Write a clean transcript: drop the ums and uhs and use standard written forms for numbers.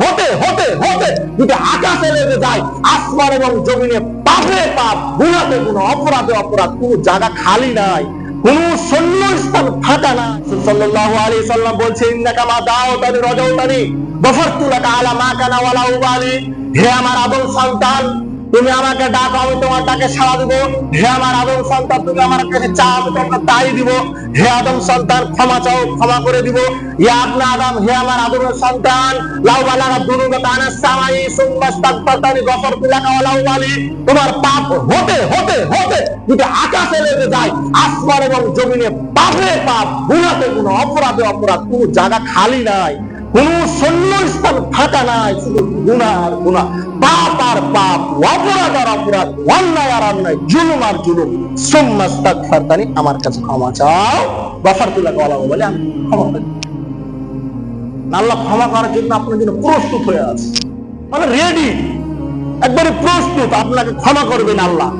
হতে হতে হতে যদি আকাশে লেগে যায়, আসমান এবং জমিনে পাপে পাপ, গুনাতে গুনাহ, অপরাধে অপরাধ, কোনো জায়গা খালি নাই, কোন শূন্য স্থান ফাঁকা না। সাল্লাল্লাহু আলাইহি সাল্লাম বলছেন, ইন্নাকা মা দাওতানি রাজাউতানি গফারতু লাকা আলা মা কানা ওয়ালা উবালি। হে আমার আদম সন্তান, তুমি আমাকে ডাকো, আমি তোমার ডাকে সাড়া দিব। হে আমার আদম সন্তান, তুমি আমার কাছে চাও, আমি তোমাকে তাই দিব। হে আদম সন্তান, ক্ষমা চাও, ক্ষমা করে দিব। ইয়া আবনা আদম, হে আমার আদমের সন্তান, লাউ বালাগা দুনুবাকা আনাস সামাই সুম্মা ইস্তাগফারতানি গফারতু লাকা ওয়ালা উবালি। তোমার পাপ হতে হতে হতে যদি আকাশে লেগে যায়, আসমান এবং জমিনে পাপে পাপ, গুনাতে গুনাহ, অপরাধে অপরাধ, কোনো জায়গা খালি নাই, কোন শূন্য স্থান ফাঁকা নাই, শুধু গুনাহ আর গুনাহ, পাপ আর পাপ, অপরাধ আর অপরাধ, অন্যায় আর অন্যায়, জুলুম আর জুলুম। সুম্মা ইস্তাগফারতানি, আমার কাছে ক্ষমা চাও, গফারতু লাকা ওয়ালা উবালি, আমি ক্ষমা করি। আল্লাহ ক্ষমা করার জন্য আপনার জন্য প্রস্তুত হয়ে আছে, মানে রেডি, একবারে প্রস্তুত, আপনাকে ক্ষমা করবেন আল্লাহ।